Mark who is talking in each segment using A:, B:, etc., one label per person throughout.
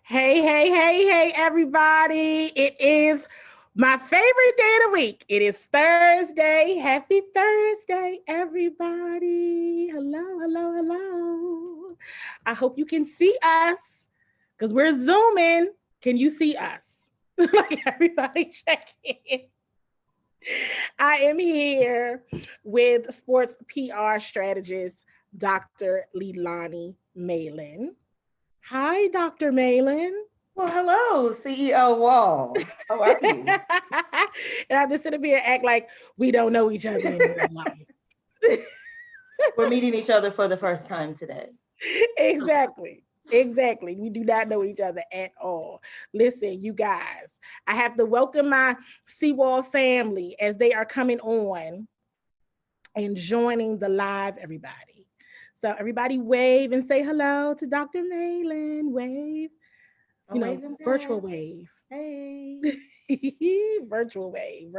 A: Hey, everybody. It is my favorite day of the week. It is Thursday. Happy Thursday, everybody. Hello. I hope you can see us because we're Zooming. Can you see us? Like everybody check in. I am here with sports PR strategist, Dr. Leelannee Malin. Hi, Dr. Malin.
B: Well, hello, CWall. How are you?
A: And I just sit up here and act like we don't know each other in real life.
B: We're meeting each other for the first time today.
A: Exactly. We do not know each other at all. Listen, you guys, I have to welcome my CWall family as they are coming on and joining the live, everybody. So everybody wave and say hello to Dr. Malin. Wave. Virtual wave.
B: Hey.
A: virtual wave.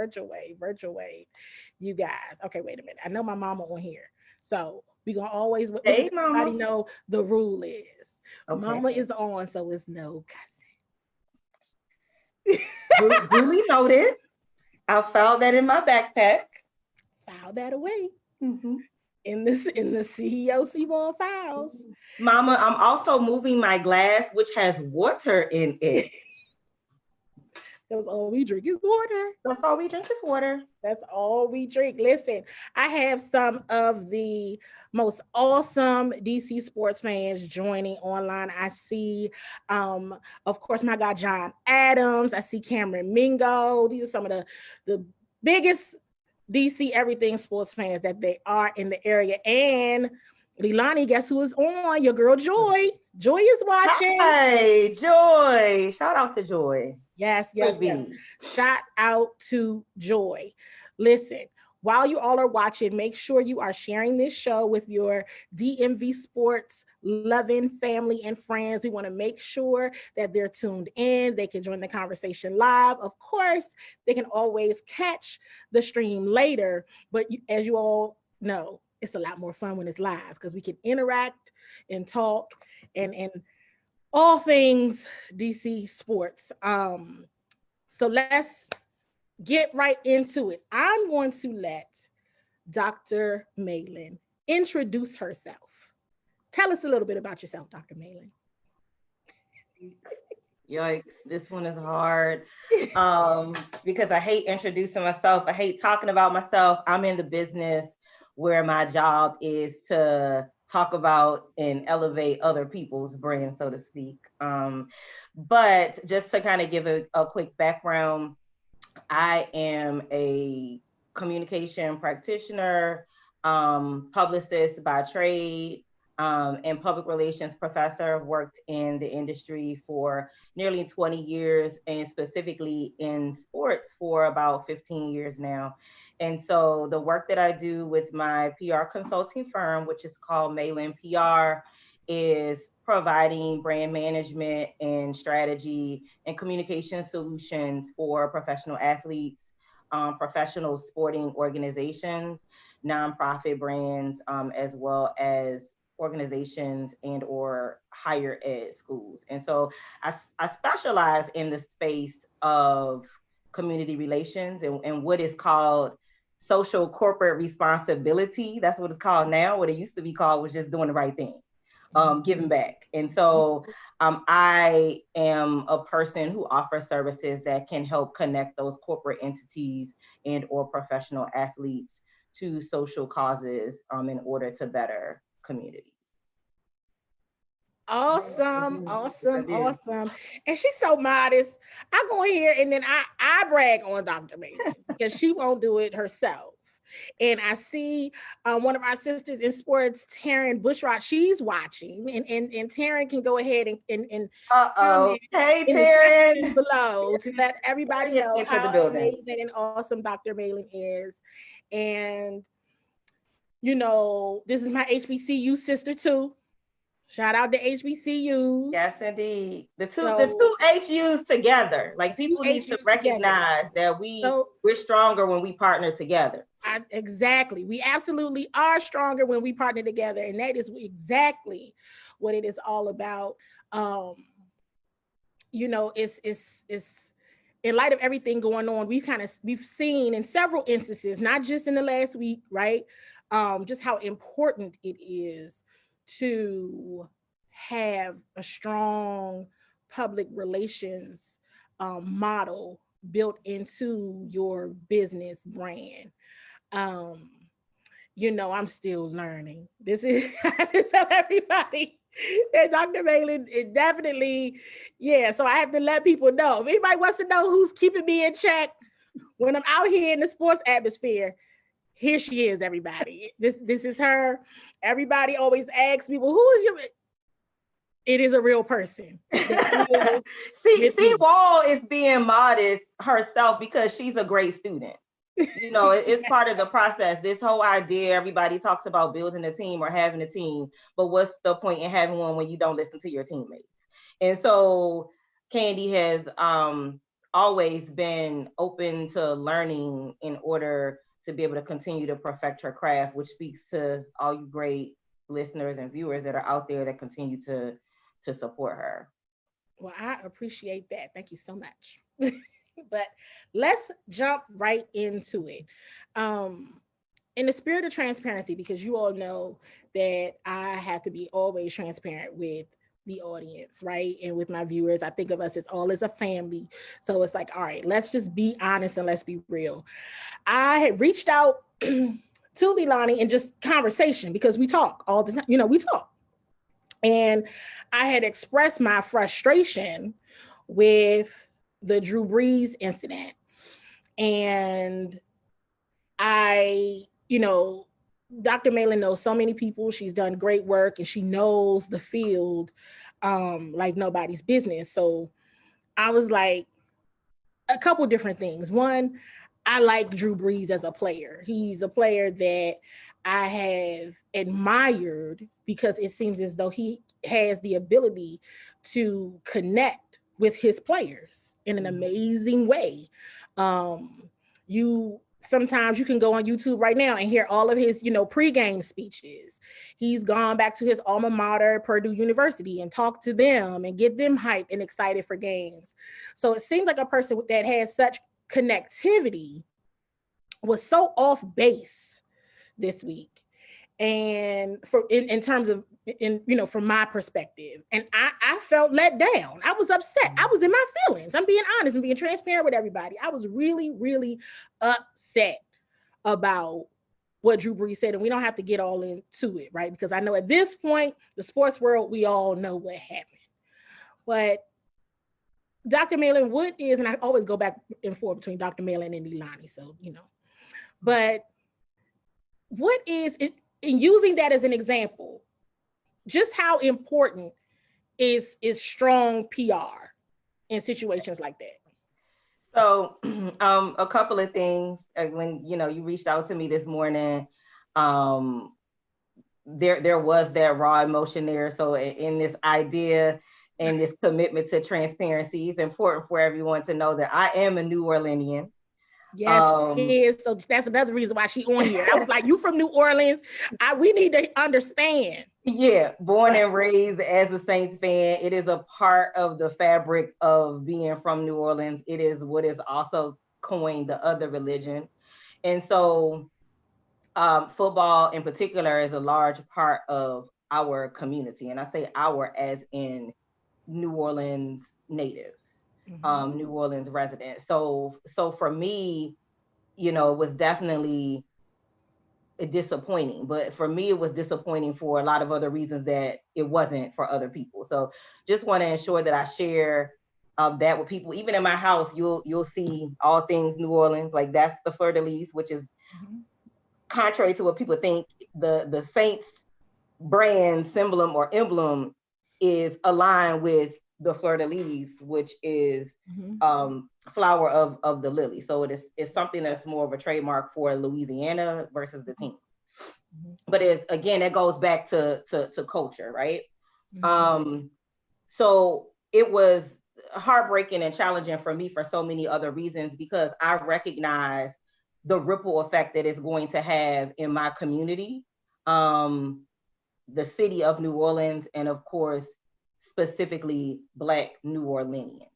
A: You guys. Okay, wait a minute. I know my mama on here. So we gonna always
B: Hey,
A: everybody
B: Mama.
A: know the rule is.
B: Okay.
A: Mama is on, so it's no
B: cussing. Duly noted. I filed that in my backpack.
A: File that away.
B: Mm-hmm.
A: In the CEO CWall files.
B: Mama, I'm also moving my glass, which has water in it.
A: That's all we drink is water.
B: That's all we drink is water.
A: That's all we drink. Listen, I have some of the most awesome DC sports fans joining online. I see, of course, my guy John Adams. I see Cameron Mingo. These are some of the biggest DC everything sports fans that they are in the area. And Leelannee, guess who is on? Your girl Joy. Joy is watching.
B: Hi, Joy. Shout out to Joy.
A: Yes. Shout out to Joy. Listen, while you all are watching, make sure you are sharing this show with your DMV sports loving family and friends. We want to make sure that they're tuned in. They can join the conversation live. Of course, they can always catch the stream later. But as you all know, it's a lot more fun when it's live because we can interact and talk and all things DC sports. So let's get right into it. I'm going to let Dr. Malin introduce herself. Tell us a little bit about yourself, Dr. Malin.
B: Yikes, this one is hard because I hate introducing myself. I hate talking about myself. I'm in the business where my job is to talk about and elevate other people's brand, so to speak. But just to kind of give a quick background, I am a communication practitioner, publicist by trade, and public relations professor. I've worked in the industry for nearly 20 years and specifically in sports for about 15 years now. And so the work that I do with my PR consulting firm, which is called Malin PR, is providing brand management and strategy and communication solutions for professional athletes, professional sporting organizations, nonprofit brands, as well as organizations and or higher ed schools. And so I specialize in the space of community relations and what is called social corporate responsibility. That's what it's called now. What it used to be called was just doing the right thing, giving back. And so I am a person who offers services that can help connect those corporate entities and or professional athletes to social causes in order to better communities.
A: Awesome. And she's so modest. I go in here and then I brag on Dr. Malin because she won't do it herself. And I see one of our sisters in sports, Taryn Bushrod, she's watching. And Taryn can go ahead and
B: Hey, Taryn.
A: below to let everybody know how amazing and awesome Dr. Malin is. And, this is my HBCU sister too. Shout out to HBCUs.
B: Yes, indeed. The two HUs together. Like people need to recognize that we're stronger when we partner together.
A: Exactly. We absolutely are stronger when we partner together. And that is exactly what it is all about. it's in light of everything going on, we've seen in several instances, not just in the last week, right? Just how important it is to have a strong public relations model built into your business brand. Um, I'm still learning. This is I have to tell everybody that Dr. Malin, it definitely, yeah. So I have to let people know. If anybody wants to know who's keeping me in check when I'm out here in the sports atmosphere, here she is, everybody. This is her. Everybody always asks me, well, who is your? It is a real person.
B: CWall is being modest herself because she's a great student. It's part of the process. This whole idea, everybody talks about building a team or having a team, but what's the point in having one when you don't listen to your teammates? And so Candy has always been open to learning in order to be able to continue to perfect her craft, which speaks to all you great listeners and viewers that are out there that continue to support her.
A: Well, I appreciate that. Thank you so much. But let's jump right into it. In the spirit of transparency, because you all know that I have to be always transparent with the audience, right? And with my viewers, I think of us as a family. So it's like, all right, let's just be honest and let's be real. I had reached out to Leelannee in just conversation because we talk all the time. We talk. And I had expressed my frustration with the Drew Brees incident. And Dr. Malin knows so many people. She's done great work and she knows the field like nobody's business. So I was like, a couple different things. One, I like Drew Brees as a player. He's a player that I have admired because it seems as though he has the ability to connect with his players in an amazing way. Sometimes you can go on YouTube right now and hear all of his, pregame speeches. He's gone back to his alma mater, Purdue University, and talked to them and get them hyped and excited for games. So it seems like a person that has such connectivity was so off base this week. And in terms of, from my perspective, and I felt let down. I was upset. I was in my feelings. I'm being honest and being transparent with everybody. I was really, really upset about what Drew Brees said. And we don't have to get all into it, right? Because I know at this point, the sports world, we all know what happened. But Dr. Malin, what is, and I always go back and forth between Dr. Malin and Leelannee, so, but what is it, in using that as an example, just how important is strong PR in situations like that?
B: So a couple of things. When you reached out to me this morning, there was that raw emotion there. So in this idea and this commitment to transparency, it's important for everyone to know that I am a New Orleanian.
A: Yes, she is. So that's another reason why she's on here. I was like, you from New Orleans? We need to understand.
B: Yeah, born and raised as a Saints fan. It is a part of the fabric of being from New Orleans. It is what is also coined the other religion. And so football in particular is a large part of our community. And I say our as in New Orleans natives. New Orleans resident. So for me, it was definitely disappointing, but for me, it was disappointing for a lot of other reasons that it wasn't for other people. So just want to ensure that I share that with people. Even in my house, you'll see all things New Orleans. Like that's the fleur-de-lis, which is contrary to what people think. The Saints brand symbol or emblem is aligned with the fleur-de-lis, which is flower of the lily. So it's something that's more of a trademark for Louisiana versus the team. But it goes back to culture, right? So it was heartbreaking and challenging for me for so many other reasons, because I recognize the ripple effect that it's going to have in my community, the city of New Orleans, and of course, specifically Black New Orleanians.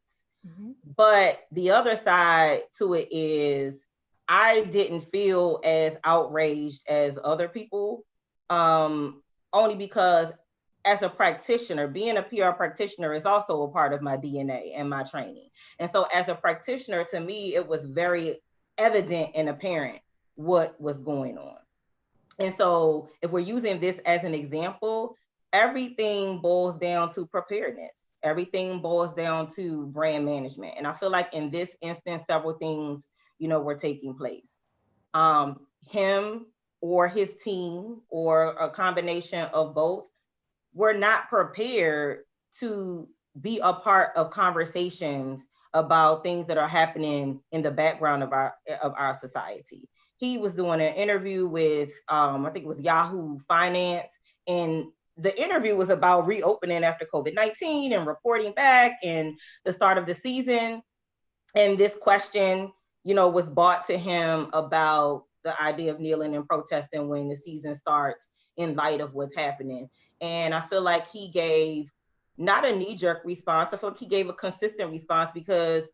A: Mm-hmm.
B: But the other side to it is I didn't feel as outraged as other people, only because as a practitioner, being a PR practitioner is also a part of my DNA and my training. And so as a practitioner, to me, it was very evident and apparent what was going on. And so if we're using this as an example, everything boils down to preparedness. Everything boils down to brand management. And I feel like in this instance, several things, were taking place. Him or his team or a combination of both were not prepared to be a part of conversations about things that are happening in the background of our society. He was doing an interview with I think it was Yahoo Finance, and the interview was about reopening after COVID-19 and reporting back and the start of the season. And this question, was brought to him about the idea of kneeling and protesting when the season starts in light of what's happening. And I feel like he gave not a knee-jerk response. I feel like he gave a consistent response, because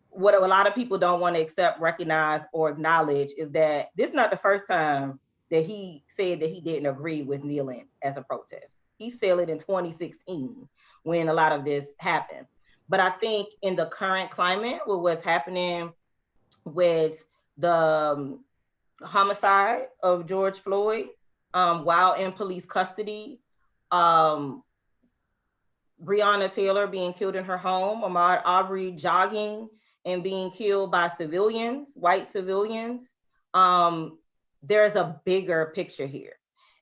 B: what a lot of people don't want to accept, recognize, or acknowledge is that this is not the first time that he said that he didn't agree with kneeling as a protest. He said it in 2016 when a lot of this happened. But I think in the current climate, with what's happening with the homicide of George Floyd while in police custody, Breonna Taylor being killed in her home, Ahmaud Arbery jogging and being killed by civilians, white civilians, there's a bigger picture here.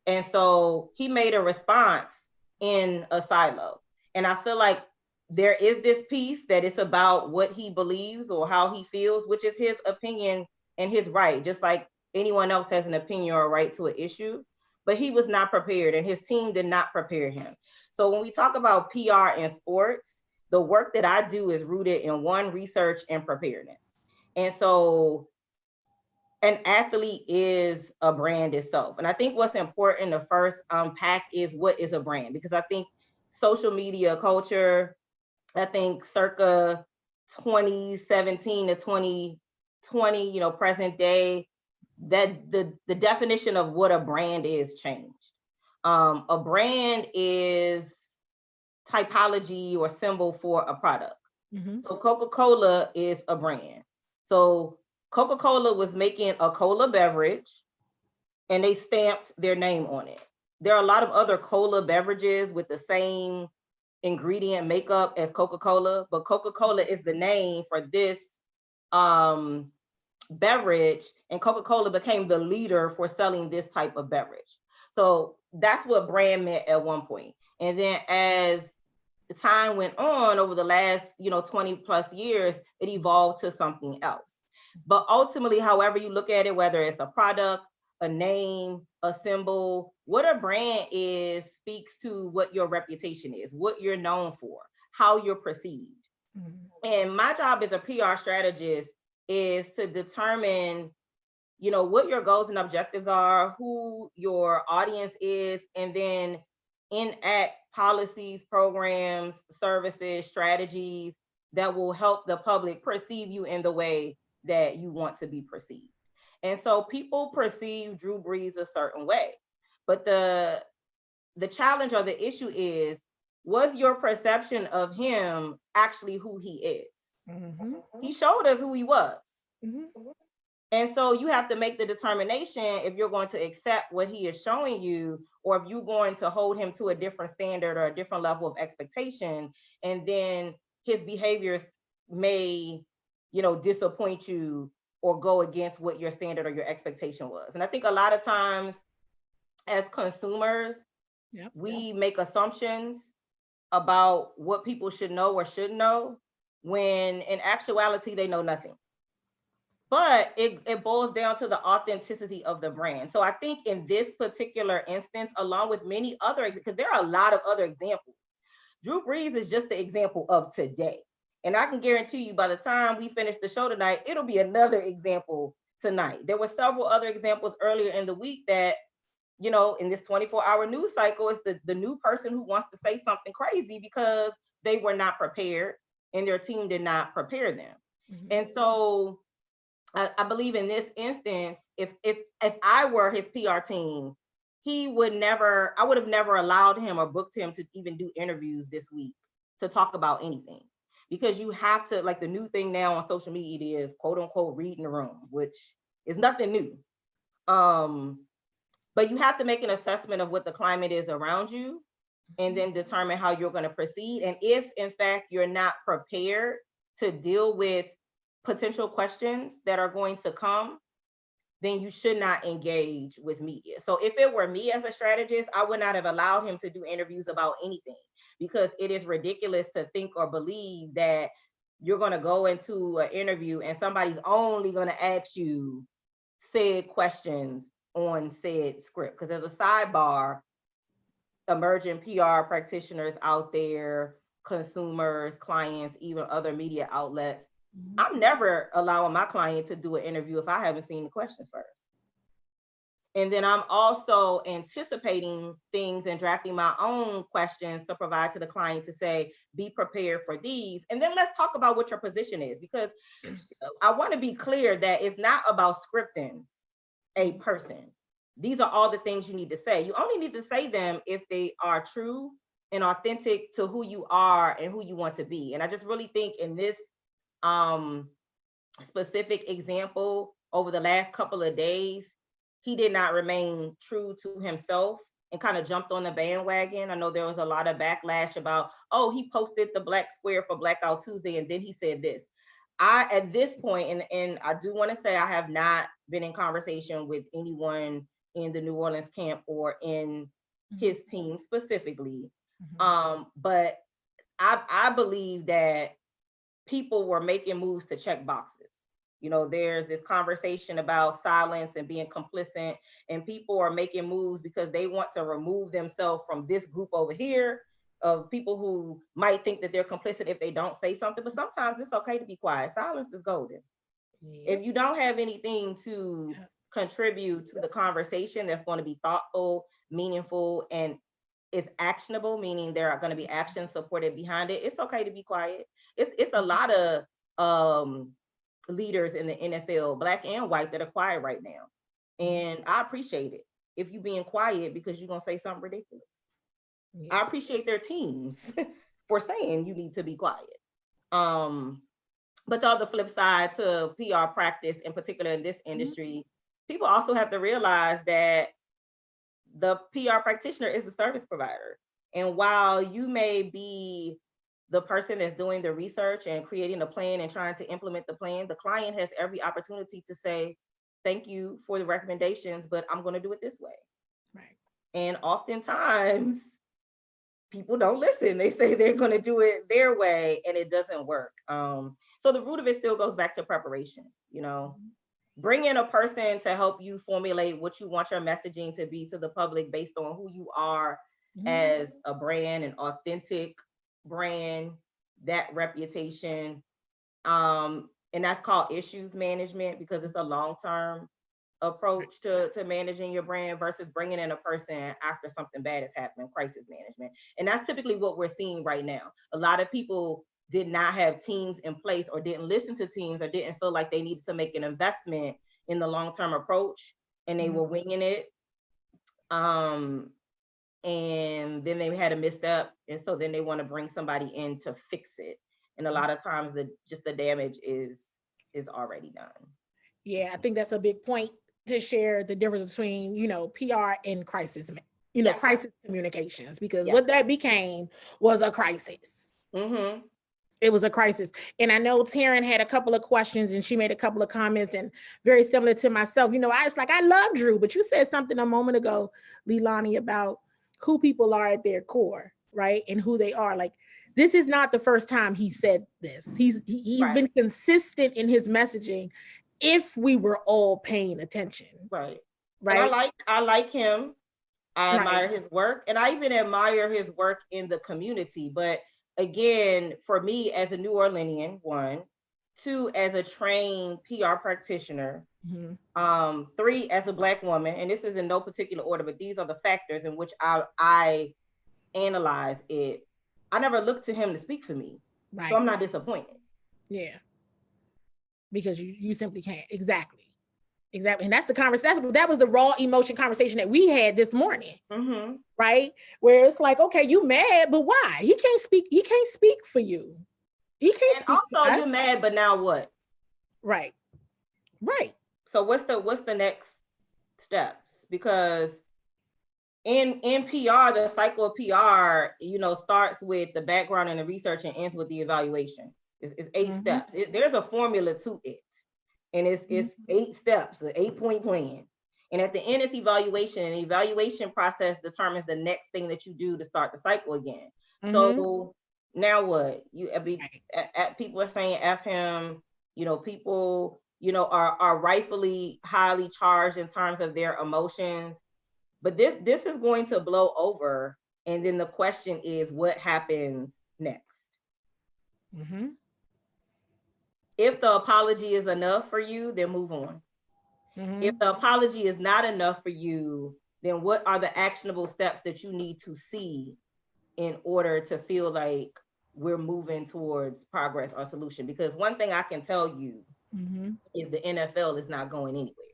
B: And so he made a response in a silo. And I feel like there is this piece that it's about what he believes or how he feels, which is his opinion and his right, just like anyone else has an opinion or a right to an issue. But he was not prepared, and his team did not prepare him. So when we talk about PR in sports, the work that I do is rooted in one, research and preparedness. And so an athlete is a brand itself. And I think what's important to first unpack is what is a brand, because I think social media culture, I think circa 2017 to 2020, present day, that the definition of what a brand is changed. A brand is typology or symbol for a product. Mm-hmm. So Coca-Cola is a brand. So Coca-Cola was making a cola beverage and they stamped their name on it. There are a lot of other cola beverages with the same ingredient makeup as Coca-Cola, but Coca-Cola is the name for this beverage, and Coca-Cola became the leader for selling this type of beverage. So that's what brand meant at one point. And then as the time went on over the last, 20 plus years, it evolved to something else. But ultimately, however you look at it, whether it's a product, a name, a symbol, what a brand is speaks to what your reputation is, what you're known for, how you're perceived. Mm-hmm. And my job as a PR strategist is to determine, what your goals and objectives are, who your audience is, and then enact policies, programs, services, strategies that will help the public perceive you in the way that you want to be perceived. And so people perceive Drew Brees a certain way, but the challenge or the issue is, was your perception of him actually who he is? Mm-hmm. He showed us who he was. Mm-hmm. And so you have to make the determination if you're going to accept what he is showing you, or if you're going to hold him to a different standard or a different level of expectation. And then his behaviors may, disappoint you or go against what your standard or your expectation was. And I think a lot of times as consumers, we make assumptions about what people should know or shouldn't know, when in actuality, they know nothing. But it boils down to the authenticity of the brand. So I think in this particular instance, along with many other, because there are a lot of other examples, Drew Brees is just the example of today. And I can guarantee you by the time we finish the show tonight, it'll be another example tonight. There were several other examples earlier in the week that you know, in this 24-hour news cycle, it's the new person who wants to say something crazy because they were not prepared and their team did not prepare them. Mm-hmm. And so I believe in this instance, if I were his PR team, I would have never allowed him or booked him to even do interviews this week to talk about anything. Because you have to, like, the new thing now on social media is quote unquote reading the room, which is nothing new. But you have to make an assessment of what the climate is around you and then determine how you're going to proceed. And if in fact you're not prepared to deal with potential questions that are going to come, then you should not engage with media. So if it were me as a strategist, I would not have allowed him to do interviews about anything, because it is ridiculous to think or believe that you're going to go into an interview and somebody's only going to ask you said questions on said script. Because as a sidebar, emerging PR practitioners out there, consumers, clients, even other media outlets, I'm never allowing my client to do an interview if I haven't seen the questions first. And then I'm also anticipating things and drafting my own questions to provide to the client to say, be prepared for these. And then let's talk about what your position is, because I want to be clear that it's not about scripting a person. These are all the things you need to say. You only need to say them if they are true and authentic to who you are and who you want to be. And I just really think in this specific example, over the last couple of days, he did not remain true to himself and kind of jumped on the bandwagon. I know there was a lot of backlash about, oh, he posted the black square for Blackout Tuesday and then he said this. At this point, and I do want to say I have not been in conversation with anyone in the New Orleans camp or in his team specifically. But I believe that people were making moves to check boxes. You know, there's this conversation about silence and being complicit, and people are making moves because they want to remove themselves from this group over here of people who might think that they're complicit if they don't say something. But sometimes it's okay to be quiet. Silence is golden. If you don't have anything to contribute to the conversation that's going to be thoughtful, meaningful, and is actionable, meaning there are going to be actions supported behind it, it's okay to be quiet. It's a lot of leaders in the NFL, black and white, that are quiet right now. And I appreciate it if you being quiet because you're going to say something ridiculous. I appreciate their teams for saying you need to be quiet. But on the flip side to PR practice, in particular in this industry, people also have to realize that the PR practitioner is the service provider. And while you may be the person that's doing the research and creating a plan and trying to implement the plan, the client has every opportunity to say, thank you for the recommendations, but I'm going to do it this way. Right. And oftentimes people don't listen. They say they're going to do it their way and it doesn't work. So the root of it still goes back to preparation. You know, bring in a person to help you formulate what you want your messaging to be to the public based on who you are as a brand, an authentic brand, that reputation. And that's called issues management, because it's a long-term approach to managing your brand versus bringing in a person after something bad has happened, crisis management. And that's typically what we're seeing right now. A lot of people did not have teams in place or didn't listen to teams or didn't feel like they needed to make an investment in the long-term approach, and they were winging it. And then they had a misstep, and so then they want to bring somebody in to fix it. And a lot of times the damage is already done.
A: Yeah, I think that's a big point to share, the difference between, you know, PR and crisis, you know, crisis communications, because what that became was a crisis. It was a crisis. And I know Taryn had a couple of questions and she made a couple of comments, and very similar to myself. You know, I love Drew, but you said something a moment ago, Leelannee, about who people are at their core, right? And who they are. Like, this is not the first time he said this. He's been consistent in his messaging if we were all paying attention.
B: Right. And I like him. I admire his work, and I even admire his work in the community. But again, for me as a New Orleanian, 2, as a trained PR practitioner,
A: Mm-hmm.
B: 3, as a Black woman, and this is in no particular order, but these are the factors in which I analyze it. I never looked to him to speak for me,
A: Right.
B: so I'm not disappointed.
A: Yeah, because you simply can't. Exactly. Exactly. And that's the conversation. That was the raw emotion conversation that we had this morning.
B: Mm-hmm.
A: Right? Where it's like, okay, you mad, but why? He can't speak for you. He can't
B: And
A: speak
B: also,
A: for us.
B: you're mad, but now what?
A: Right. Right.
B: So what's the next steps? Because in PR, the cycle of PR, starts with the background and the research and ends with the evaluation. It's 8
A: Mm-hmm.
B: steps. There's a formula to it. And it's 8 steps, an 8-point plan. And at the end, it's evaluation. And the evaluation process determines the next thing that you do to start the cycle again. Mm-hmm. So now what? People are saying F him. People, are rightfully highly charged in terms of their emotions. But this is going to blow over. And then the question is, what happens next?
A: Mm-hmm.
B: If the apology is enough for you, then move on. Mm-hmm. If the apology is not enough for you, then what are the actionable steps that you need to see in order to feel like we're moving towards progress or solution? Because one thing I can tell you is the NFL is not going anywhere.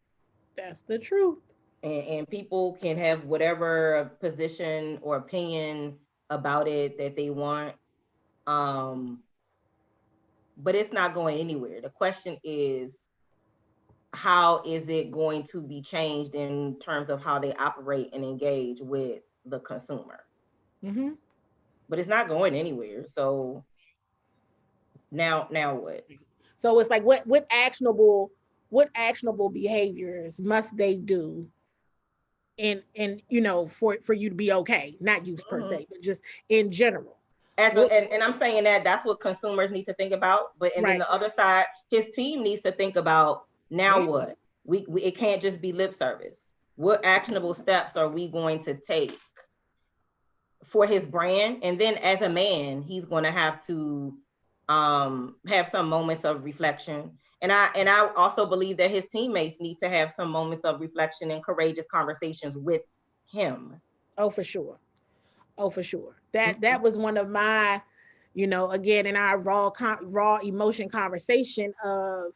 A: That's the truth.
B: And people can have whatever position or opinion about it that they want. But it's not going anywhere. The question is, how is it going to be changed in terms of how they operate and engage with the consumer? Mm-hmm. But it's not going anywhere. So now what?
A: So it's like, what actionable behaviors must they do and for you to be okay? Not you per se, but just in general.
B: And I'm saying that's what consumers need to think about. But then the other side, his team needs to think about, now what? We it can't just be lip service. What actionable steps are we going to take for his brand? And then as a man, he's going to have to have some moments of reflection. And I also believe that his teammates need to have some moments of reflection and courageous conversations with him.
A: Oh, for sure. That was one of my, again, in our raw emotion conversation of,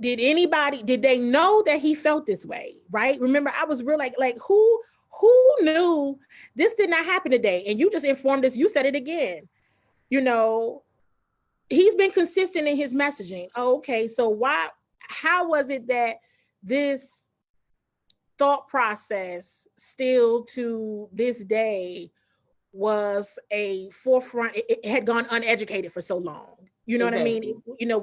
A: did they know that he felt this way? Right. Remember, I was real like who knew this did not happen today? And you just informed us, you said it again. He's been consistent in his messaging. Oh, okay. So how was it that this thought process still to this day was a forefront? It had gone uneducated for so long. You know exactly. What I mean?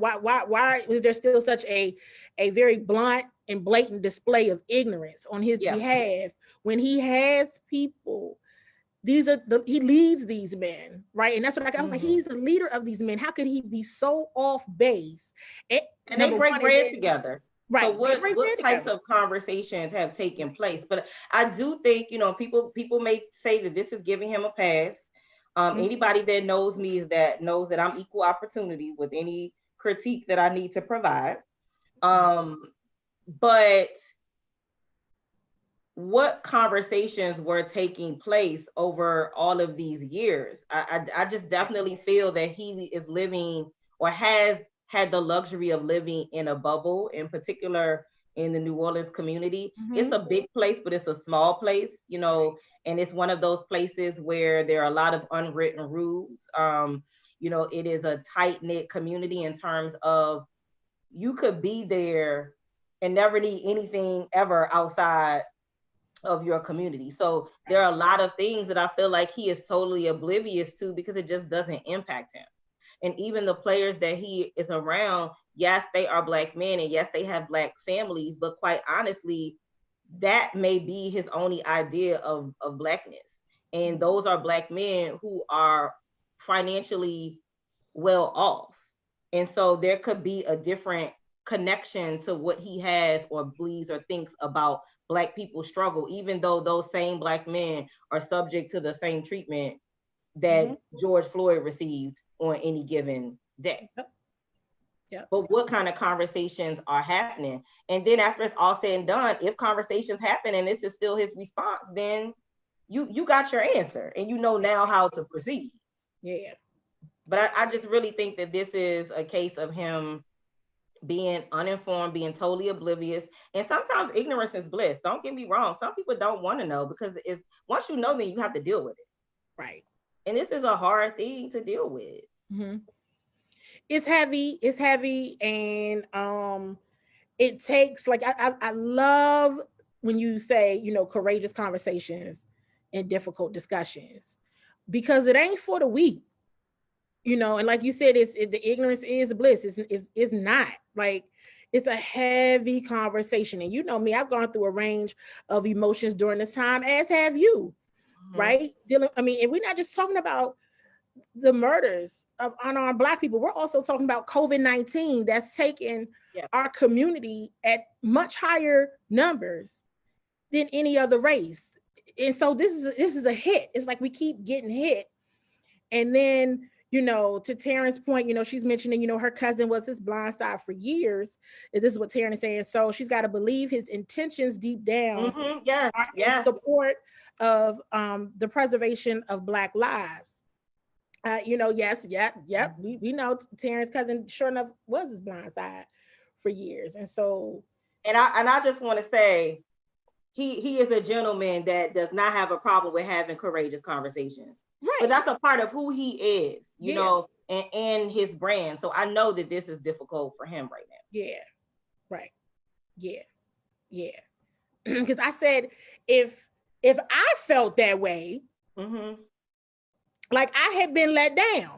A: Why was there still such a very blunt and blatant display of ignorance on his behalf when he has people? He leads these men, right? And that's what I was like, he's the leader of these men. How could he be so off base?
B: And they break bread together. Right. So what types of conversations have taken place? But I do think, people may say that this is giving him a pass. Anybody that knows me knows that I'm equal opportunity with any critique that I need to provide. But what conversations were taking place over all of these years? I just definitely feel that he is living, or has had the luxury of living, in a bubble, in particular in the New Orleans community. It's a big place, but it's a small place, and it's one of those places where there are a lot of unwritten rules. It is a tight-knit community in terms of, you could be there and never need anything ever outside of your community. So there are a lot of things that I feel like he is totally oblivious to, because it just doesn't impact him. And even the players that he is around, yes, they are Black men, and yes, they have Black families, but quite honestly, that may be his only idea of Blackness. And those are Black men who are financially well off. And so there could be a different connection to what he has or believes or thinks about Black people's struggle, even though those same Black men are subject to the same treatment that George Floyd received on any given day.
A: Yep.
B: But what kind of conversations are happening? And then after it's all said and done, if conversations happen and this is still his response, then you got your answer and you know now how to proceed.
A: Yeah.
B: But I just really think that this is a case of him being uninformed, being totally oblivious. And sometimes ignorance is bliss. Don't get me wrong. Some people don't want to know because once you know, then you have to deal with it.
A: Right.
B: And this is a hard thing to deal with.
A: Mm-hmm. It's heavy, and it takes, like, I love when you say, courageous conversations and difficult discussions, because it ain't for the weak, and like you said, the ignorance is bliss. It's not like, it's a heavy conversation. And you know me, I've gone through a range of emotions during this time, as have you, right? And we're not just talking about the murders of unarmed Black people. We're also talking about COVID-19 that's taken our community at much higher numbers than any other race. And so this is a hit. It's like we keep getting hit. And then, to Taryn's point, she's mentioning, her cousin was his blind side for years. And this is what Taryn is saying. So she's got to believe his intentions deep down are in support of the preservation of Black lives. Yes, yep. We know Terrence's cousin, sure enough, was his blind side for years. And so,
B: and I just want to say, he is a gentleman that does not have a problem with having courageous conversations. Right. But that's a part of who he is, you know, and his brand. So I know that this is difficult for him right now.
A: Yeah. Right. Yeah. Because I said, if I felt that way, like I had been let down.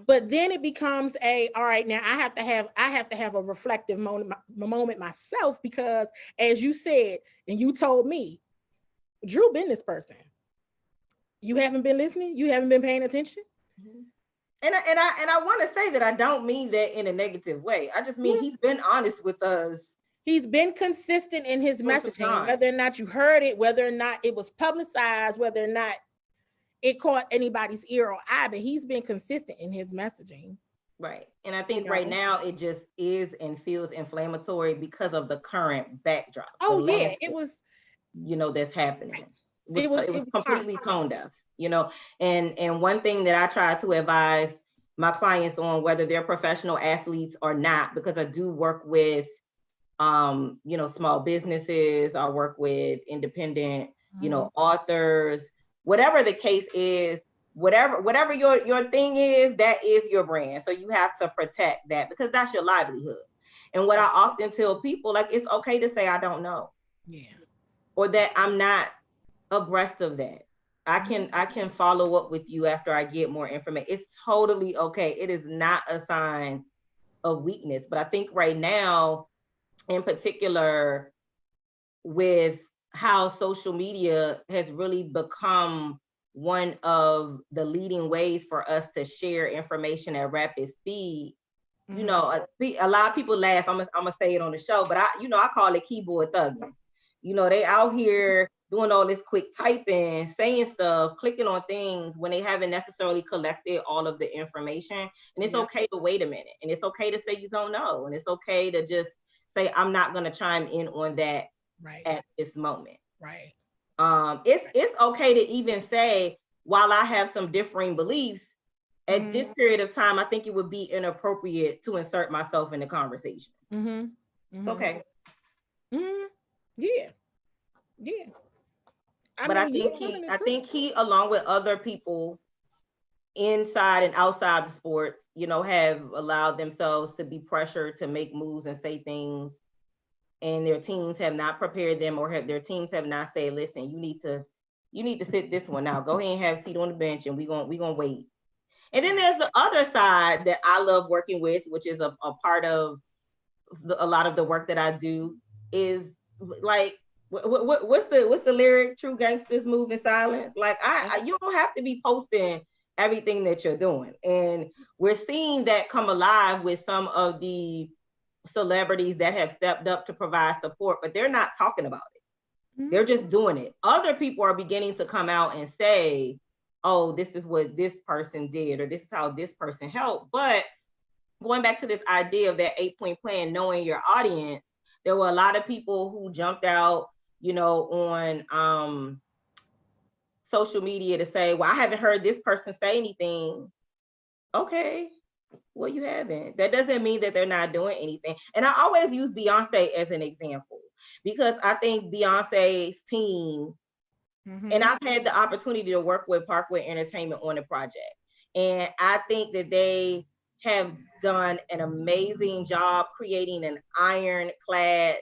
A: But then it becomes all right, now I have to have a reflective moment myself, because as you said, and you told me, Drew been this person. You haven't been listening, you haven't been paying attention.
B: And I want to say that I don't mean that in a negative way. I just mean he's been honest with us.
A: He's been consistent in his messaging, whether or not you heard it, whether or not it was publicized, whether or not it caught anybody's ear or eye, but he's been consistent in his messaging.
B: Right. And I think right now it just is and feels inflammatory because of the current backdrop.
A: Oh yeah, it was,
B: that's happening. It was completely tone deaf, and one thing that I try to advise my clients on, whether they're professional athletes or not, because I do work with, small businesses, I work with independent, authors, whatever the case is, whatever your thing is, that is your brand. So you have to protect that because that's your livelihood. And what I often tell people, like, it's okay to say, I don't know. Yeah. Or that I'm not abreast of that. I can follow up with you after I get more information. It's totally okay. It is not a sign of weakness. But I think right now, in particular, with how social media has really become one of the leading ways for us to share information at rapid speed. A lot of people laugh. I'm gonna say it on the show, but I call it keyboard thugging. They out here doing all this quick typing, saying stuff, clicking on things when they haven't necessarily collected all of the information. And it's okay to wait a minute. And it's okay to say you don't know. And it's okay to just say, I'm not going to chime in on that at this moment.
A: Right.
B: It's okay to even say, while I have some differing beliefs, at this period of time, I think it would be inappropriate to insert myself in the conversation. It's okay.
A: Yeah.
B: I think he, along with other people inside and outside the sports, have allowed themselves to be pressured to make moves and say things, and their teams have not prepared them, or their teams have not said, listen, you need to sit this one out. Go ahead and have a seat on the bench, and we're gonna wait. And then there's the other side that I love working with, which is a part of a lot of the work that I do, is like, what's the lyric? True gangsters move in silence. Like you don't have to be posting everything that you're doing. And we're seeing that come alive with some of the celebrities that have stepped up to provide support, but they're not talking about it. They're just doing it. Other people are beginning to come out and say, oh, this is what this person did, or this is how this person helped. But going back to this idea of that 8-point plan, knowing your audience, there were a lot of people who jumped out, on social media to say, well, I haven't heard this person say anything. Okay, well, you haven't. That doesn't mean that they're not doing anything. And I always use Beyonce as an example because I think Beyonce's team, and I've had the opportunity to work with Parkway Entertainment on a project. And I think that they have done an amazing job creating an ironclad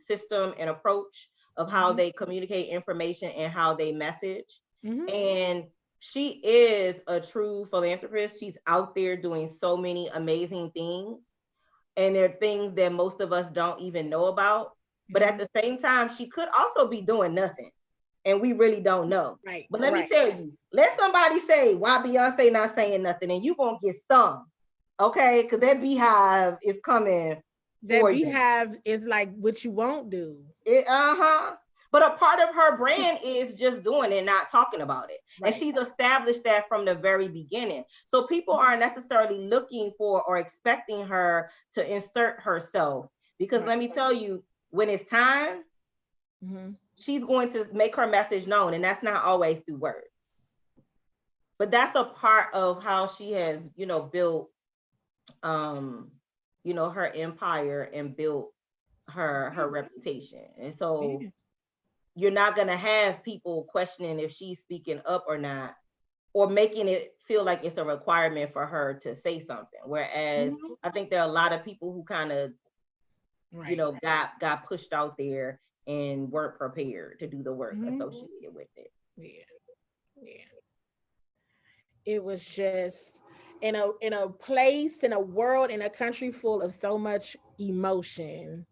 B: system and approach of how they communicate information and how they message. And she is a true philanthropist. She's out there doing so many amazing things. And there are things that most of us don't even know about. But at the same time, she could also be doing nothing. And we really don't know.
A: Right.
B: But let me tell you, let somebody say why Beyonce not saying nothing, and you won't get stung. Okay? Because that beehive is coming.
A: That beehive is like what you won't do.
B: But a part of her brand is just doing it, not talking about it. Right. And she's established that from the very beginning. So people aren't necessarily looking for or expecting her to insert herself. Because let me tell you, when it's time, she's going to make her message known. And that's not always through words. But that's a part of how she has, built, her empire and built her reputation. And so you're not going to have people questioning if she's speaking up or not, or making it feel like it's a requirement for her to say something. Whereas I think there are a lot of people who kind of, got pushed out there and weren't prepared to do the work associated with it.
A: Yeah. It was just in a place, in a world, in a country full of so much emotion.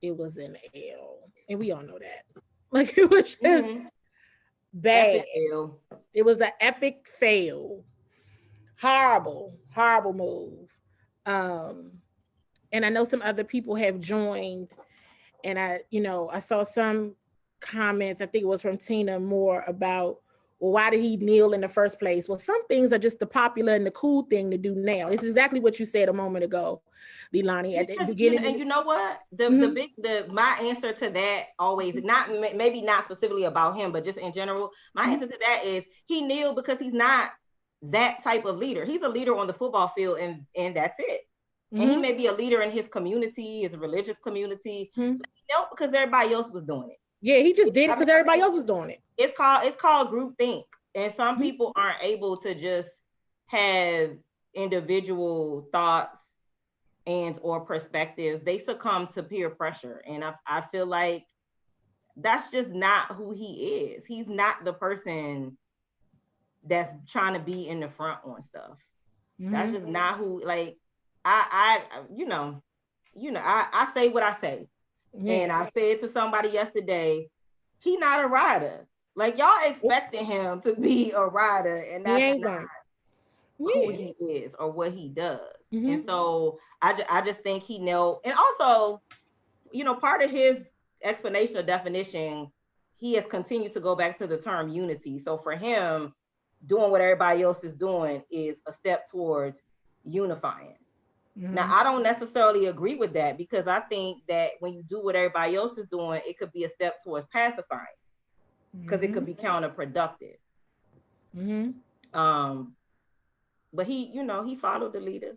A: It was an L, and we all know that. Like, it was just bad. It was an epic fail. Horrible move. And I know some other people have joined, and I saw some comments, I think it was from Tina Moore, about, well, why did he kneel in the first place? Well, some things are just the popular and the cool thing to do now. It's exactly what you said a moment ago, Leelannee, at the beginning.
B: And you know what? My answer to that always, maybe not specifically about him, but just in general, my answer to that is he kneeled because he's not that type of leader. He's a leader on the football field, and that's it. And he may be a leader in his community, his religious community, but he knelt because everybody else was doing it.
A: Yeah, he just did it because everybody else was doing it.
B: It's called groupthink. And some people aren't able to just have individual thoughts and or perspectives. They succumb to peer pressure. And I feel like that's just not who he is. He's not the person that's trying to be in the front on stuff. That's just not who, like, I say what I say. And I said to somebody yesterday, he not a rider. Like, y'all expecting him to be a rider, and that's not who he is or what he does. And so I just think he know. And also, part of his explanation or definition, he has continued to go back to the term unity. So for him, doing what everybody else is doing is a step towards unifying. Now, I don't necessarily agree with that, because I think that when you do what everybody else is doing, it could be a step towards pacifying, because it could be counterproductive. But he followed the leader.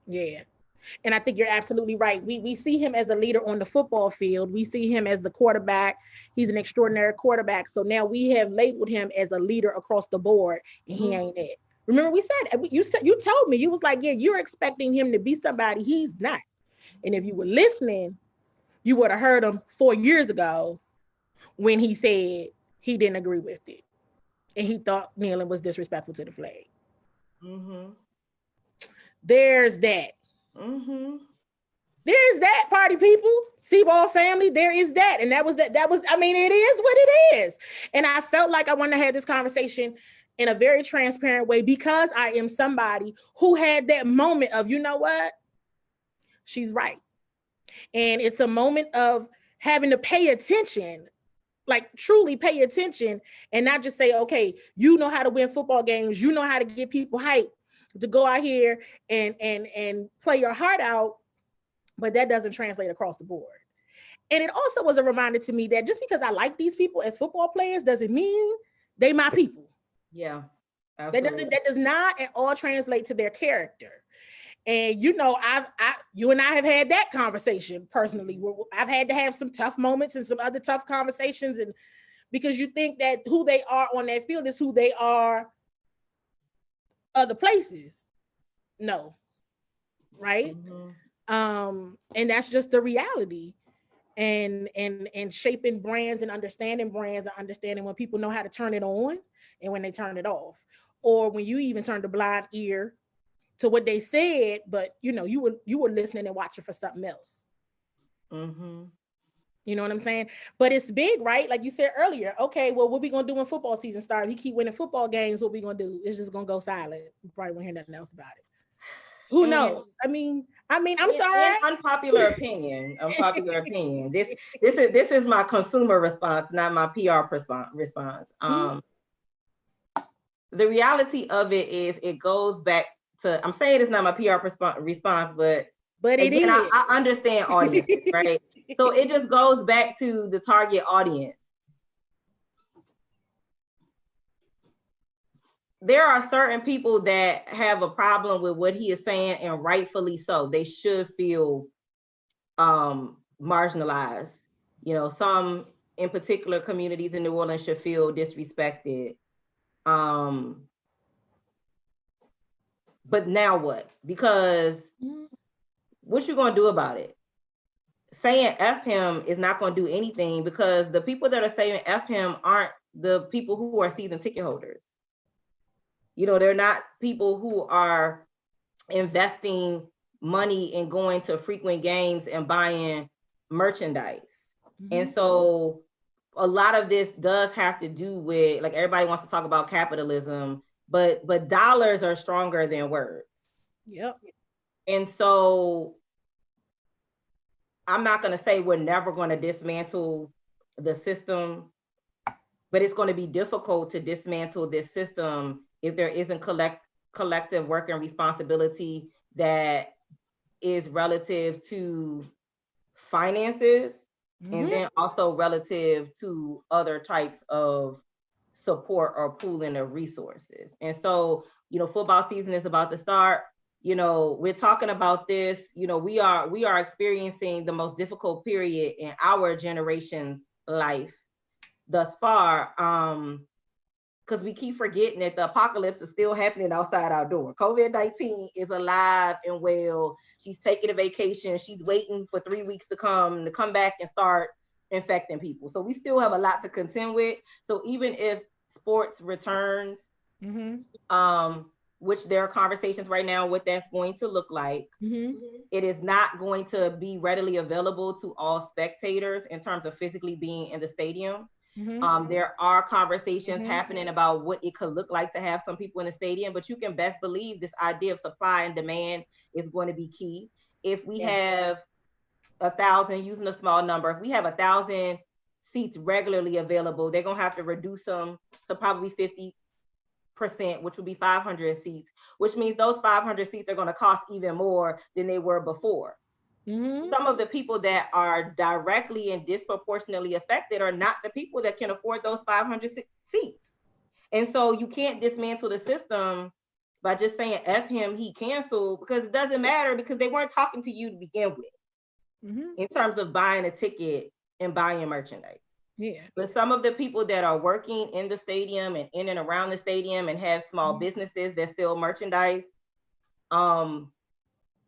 A: Yeah. And I think you're absolutely right. We see him as a leader on the football field. We see him as the quarterback. He's an extraordinary quarterback. So now we have labeled him as a leader across the board, and he ain't it. Remember, we said, you told me, you was like, yeah, you're expecting him to be somebody he's not. And if you were listening, you would have heard him 4 years ago when he said he didn't agree with it. And he thought kneeling was disrespectful to the flag. There's that. There's that, party people. CWall family, there is that. And that was, it is what it is. And I felt like I wanted to have this conversation in a very transparent way, because I am somebody who had that moment of, you know what? She's right. And it's a moment of having to pay attention, like truly pay attention, and not just say, okay, you know how to win football games. You know how to get people hyped. to go out here and play your heart out, but that doesn't translate across the board. And it also was a reminder to me that just because I like these people as football players doesn't mean they my people.
B: Yeah, absolutely.
A: That does not at all translate to their character. And you know, you and I have had that conversation personally. I've had to have some tough moments and some other tough conversations, and because you think that who they are on that field is who they are other places. No, right? And that's just the reality. And shaping brands and understanding brands and understanding when people know how to turn it on and when they turn it off, or when you even turn the blind ear to what they said, but you know, you were listening and watching for something else. You know what I'm saying? But it's big, right? Like you said earlier. Okay, well, what we gonna do when football season starts? We keep winning football games. What we gonna do? It's just gonna go silent. We probably won't hear nothing else about it. Who knows? I mean, I'm sorry.
B: Unpopular opinion. Unpopular opinion. This is my consumer response, not my PR response. The reality of it is, it goes back to. I'm saying it's not my PR response, but
A: it
B: again,
A: is.
B: I understand audiences, right? So it just goes back to the target audience. There are certain people that have a problem with what he is saying, and rightfully so. They should feel marginalized. You know, some in particular communities in New Orleans should feel disrespected. But now what? Because what you gonna do about it? Saying F him is not gonna do anything, because the people that are saying F him aren't the people who are season ticket holders. You know, they're not people who are investing money and going to frequent games and buying merchandise. And so a lot of this does have to do with, like, everybody wants to talk about capitalism, but dollars are stronger than words.
A: Yep.
B: And so I'm not going to say we're never going to dismantle the system, but it's going to be difficult to dismantle this system if there isn't collective work and responsibility that is relative to finances, and then also relative to other types of support or pooling of resources. And so, you know, football season is about to start. You know, we're talking about this. You know, we are experiencing the most difficult period in our generation's life thus far. Because we keep forgetting that the apocalypse is still happening outside our door. COVID-19 is alive and well. She's taking a vacation. She's waiting for 3 weeks to come back and start infecting people. So we still have a lot to contend with. So even if sports returns, which there are conversations right now what that's going to look like, it is not going to be readily available to all spectators in terms of physically being in the stadium. There are conversations happening about what it could look like to have some people in the stadium, but you can best believe this idea of supply and demand is going to be key. If we have 1,000, using a small number, if we have 1,000 seats regularly available, they're going to have to reduce them to probably 50%, which would be 500 seats, which means those 500 seats are going to cost even more than they were before. Some of the people that are directly and disproportionately affected are not the people that can afford those 500 seats. And so you can't dismantle the system by just saying F him, he canceled, because it doesn't matter, because they weren't talking to you to begin with in terms of buying a ticket and buying merchandise. But some of the people that are working in the stadium and in and around the stadium and have small businesses that sell merchandise,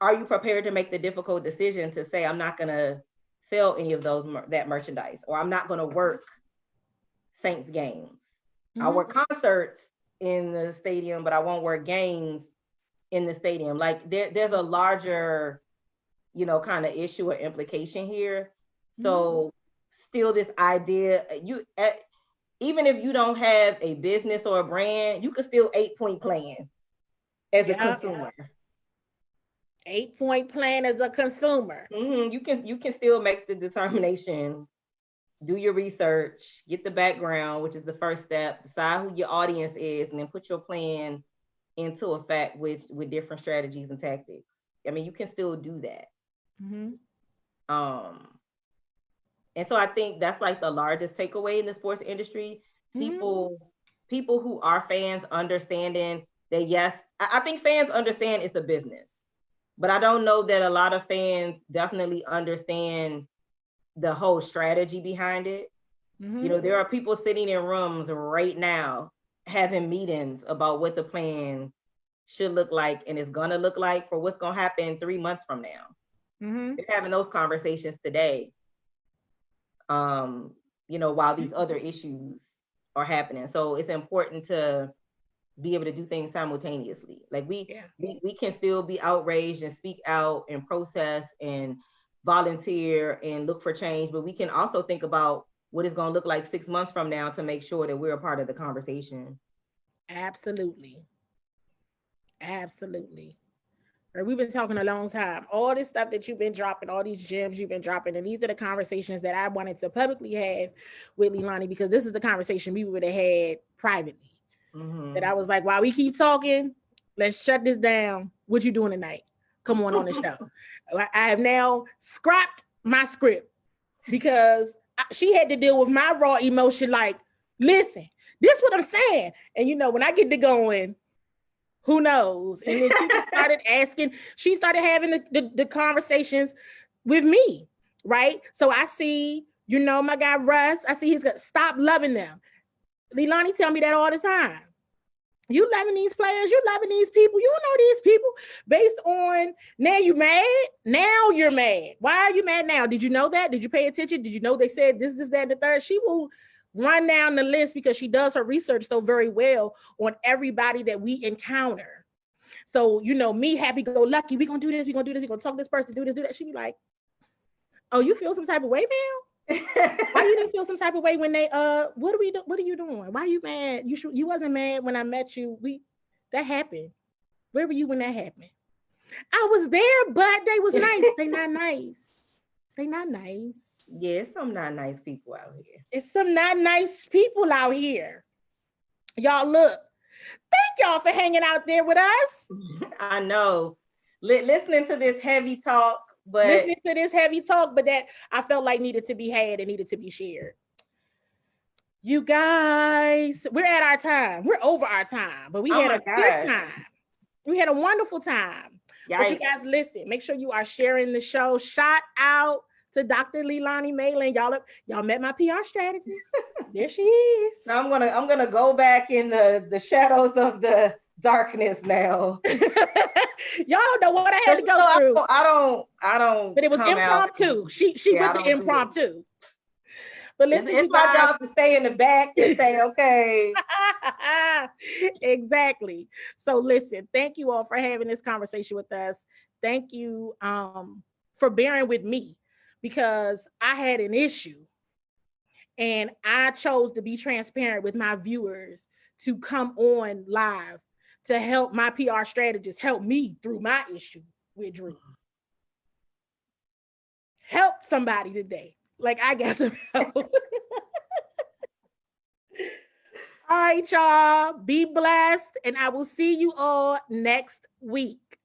B: are you prepared to make the difficult decision to say, I'm not going to sell any of that merchandise, or I'm not going to work Saints games? I'll work concerts in the stadium, but I won't work games in the stadium. Like there's a larger, you know, kind of issue or implication here. So still this idea, even if you don't have a business or a brand, you could still 8-point plan as a consumer.
A: 8-point plan as a consumer.
B: You can still make the determination, do your research, get the background, which is the first step, decide who your audience is, and then put your plan into effect with different strategies and tactics. I mean, you can still do that.
A: Mm-hmm.
B: And so I think that's like the largest takeaway in the sports industry. People who are fans understanding that, yes, I think fans understand it's a business, but I don't know that a lot of fans definitely understand the whole strategy behind it.
A: Mm-hmm.
B: You know, there are people sitting in rooms right now having meetings about what the plan should look like and is going to look like for what's going to happen 3 months from now.
A: Mm-hmm.
B: They're having those conversations today, you know, while these other issues are happening. So it's important to be able to do things simultaneously. Like we can still be outraged and speak out and protest and volunteer and look for change, but we can also think about what it's going to look like 6 months from now to make sure that we're a part of the conversation.
A: Absolutely. Absolutely. Or we've been talking a long time. All this stuff that you've been dropping, all these gems you've been dropping, and these are the conversations that I wanted to publicly have with Leelannee, because this is the conversation we would have had privately.
B: Mm-hmm.
A: That I was like, while we keep talking, let's shut this down. What you doing tonight? Come on the show. I have now scrapped my script because she had to deal with my raw emotion. Like, listen, this is what I'm saying. And you know, when I get to going, who knows? And then people started asking, she started having the conversations with me, right? So I see, you know, my guy Russ, I see he's gonna stop loving them. Leelannee tell me that all the time. You loving these players, you loving these people, you know these people based on now you mad, now you're mad. Why are you mad now? Did you know that? Did you pay attention? Did you know they said this, that, and the third? She will run down the list because she does her research so very well on everybody that we encounter. So, you know, me happy go lucky, we're gonna do this, we're gonna do this, we're gonna talk to this person, do this, do that. She be like, oh, you feel some type of way now? Why you didn't feel some type of way when they what are you doing? Why are you mad? You wasn't mad when I met you. That happened. Where were you when that happened? I was there, but they was nice. They not nice. They not nice.
B: Yeah, it's some not nice people out here.
A: It's some not nice people out here. Y'all look. Thank y'all for hanging out there with us.
B: I know. Listening to this heavy talk, but
A: that I felt like needed to be had and needed to be shared. You guys, we're at our time. We're over our time, but we had a good time. We had a wonderful time. But you guys, listen, make sure you are sharing the show. Shout out to Dr. Leelannee Malin. Y'all met my PR strategist. There she is.
B: So I'm gonna go back in the shadows of the darkness now.
A: Y'all don't know what I had to go through.
B: I don't.
A: But it was impromptu. She with the impromptu. But listen,
B: it's my job to stay in the back and say, okay.
A: Exactly. So listen, thank you all for having this conversation with us. Thank you for bearing with me, because I had an issue and I chose to be transparent with my viewers to come on live to help my PR strategist help me through my issue with Drew. Help somebody today. Like, I got some help. All right, y'all. Be blessed. And I will see you all next week.